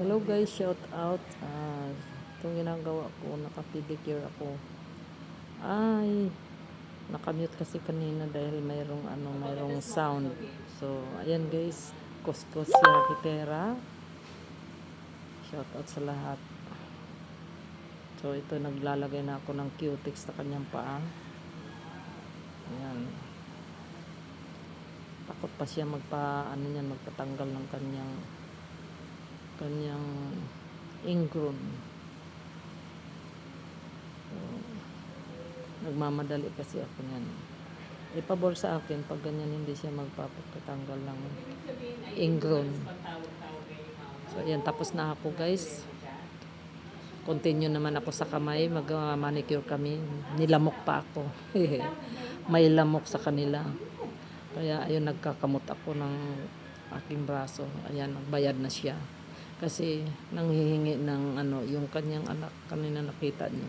Hello guys, shout out. Itong ginagawa ko, naka-pedicure ako. Ay, nakamute kasi kanina dahil mayroong sound. So, ayan guys, kuskus si Rakitera. Shout out sa lahat. So, ito naglalagay na ako ng cutex sa kanyang paa. Ayan. Takot pa siya magpatanggal ng kanyang ingrown. So, nagmamadali kasi ako niyan. Pabor sa akin pag ganyan hindi siya magpapatanggal ng ingrown. So ayan, tapos na ako guys. Continue naman ako sa kamay, mag-manicure kami. Nilamok pa ako. May lamok sa kanila. Kaya ayun, nagkakamot ako ng aking braso. Ayan, nagbayad na siya. Kasi nanghihingi ng yung kanyang anak, kanina nakita niyo.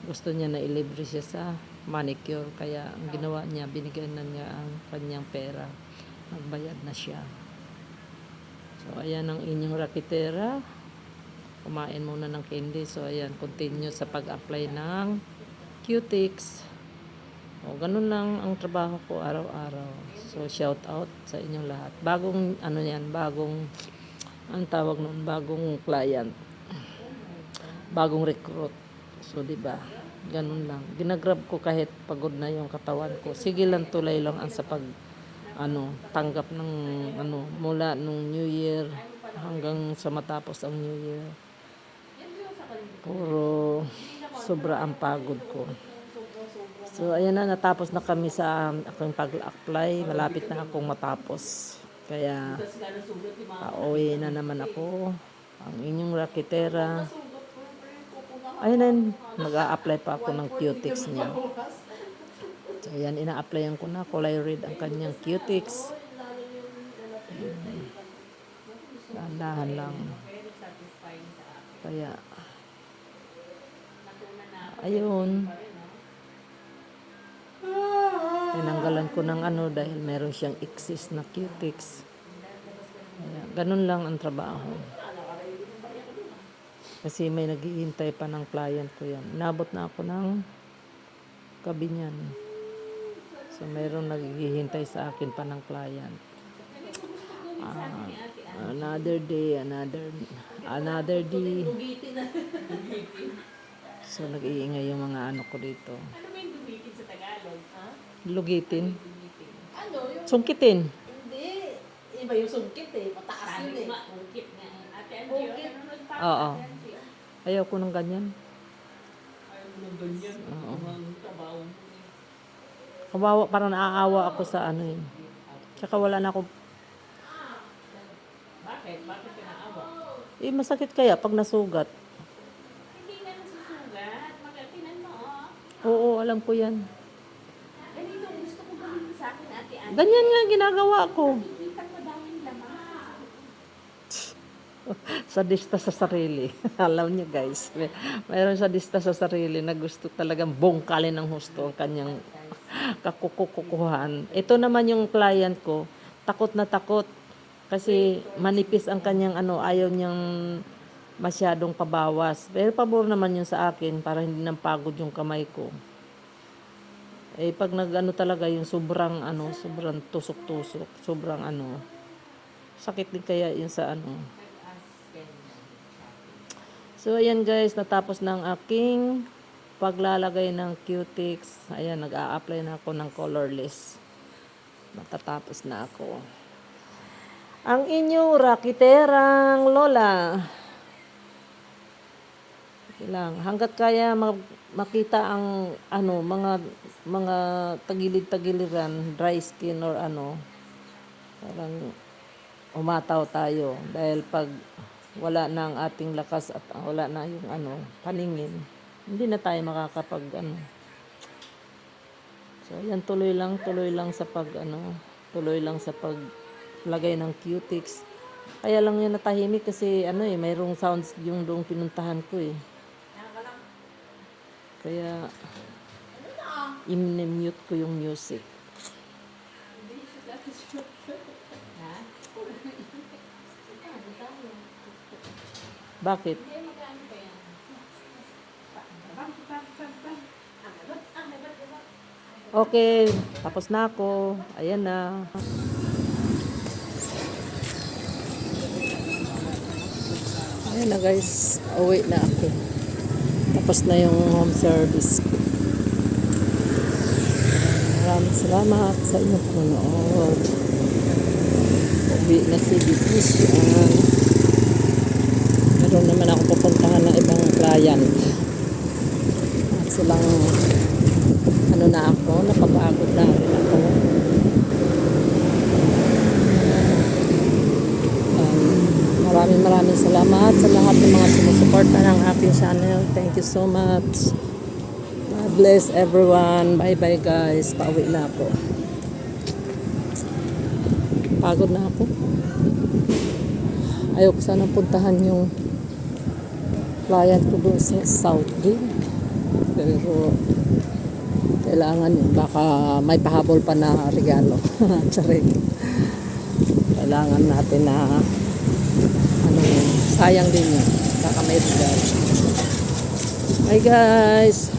Gusto niya na ilibre siya sa manicure. Kaya ang ginawa niya, binigyan na niya ang kanyang pera. Nagbayad na siya. So ayan ang inyong Rakitera. Kumain muna ng candy. So ayan, continue sa pag-apply ng cutex. O ganun lang ang trabaho ko araw-araw. So shout out sa inyong lahat. Bagong ang tawag noon, bagong client, bagong recruit. So, di ba? Ganun lang. Ginagrab ko kahit pagod na yung katawan ko. Sige lang, tulay lang ang sa tanggap ng mula nung New Year hanggang sa matapos ang New Year. Puro sobra ang pagod ko. So, ayan na, natapos na kami sa aking pag-apply. Malapit na akong matapos. Kaya, pauwi na naman ako. Ang inyong Rakitera. Ayun, mag-a-apply pa ako ng cutex niya. So, ayan, ina-applyan ko na. Kulay red ang kanyang cutex. Dahan lang. Kaya, ayun. Tinanggalan ko ng dahil meron siyang excess na cutex. Kaya, ganun lang ang trabaho. Kasi may naghihintay pa ng client ko yan. Inabot na ako ng gabi niyan. So, mayroong naghihintay sa akin pa ng client. Another day. So, nag-iingay yung mga ko dito. Ano ba yung dumikin sa Tagalog? Ha? Lugitin. Ano? Yung... Sungkitin. Hindi. Iba yung sungkit Mataas yun Sungkit nga. Ate Angie, nanonood pa. Oo. Ayaw ko ng ganyan. Ayaw mo ng ganyan. Oo. Ang trabaho mo. Kawawa, parang naaawa ako sa Tsaka wala na ako. Bakit? Bakit pinaawa? Masakit kaya pag nasugat. Hindi nga nasusugat. Magatinan mo, Oo, alam ko yan. Ganito, gusto ko gawin sa akin, Ate Angie. Ganyan nga ginagawa ko. Nakikita mo daming laman. Sadista sa sarili. Alam niyo guys, mayroon sadista sa sarili na gusto talagang bungkalin ng husto ang kanyang kakukukuhan. Ito naman yung client ko, takot na takot kasi manipis ang kanyang ayaw niyang masyadong pabawas. Pero pabor naman yun sa akin para hindi nang pagod yung kamay ko. Pag talaga yung sobrang tusok-tusok, sobrang sakit din kaya yun sa So, ayan guys, natapos na ang aking paglalagay ng cutex. Ayan, nag-a-apply na ako ng colorless. Matatapos na ako. Ang inyong Rakiterang Lola. Lang, hanggat kaya makita ang mga tagilid-tagiliran, dry skin or parang umataw tayo dahil pag wala na ang ating lakas at wala na yung paningin, hindi na tayo makakapag So yan, tuloy lang sa tuloy lang sa paglagay ng cutex. Kaya lang yan natahimik kasi mayroong sounds yung doong pinuntahan ko Kaya i-mute ko yung music. Bakit? Hindi, magkano pa yan? Okay, tapos na ako. Ayan na. Ayan na guys, uwi na ako. Tapos na yung home service ko. Maraming salamat sa inyong panonood. Uwi na si Bitisyan. Meron naman ako pupuntahan ng ibang client. At silang ano na ako, napapagod na rin ako. Maraming salamat sa lahat ng mga sumusuporta ng aking channel. Thank you so much. God bless everyone. Bye bye guys. Pauwi na ako. Pagod na ako. Ayoko sana puntahan yung client ko doon sa Southgate. Pero kailangan yun. Baka may pahabol pa na regalo. Charing. Kailangan natin na sayang din yun. Baka may regalo. Bye guys.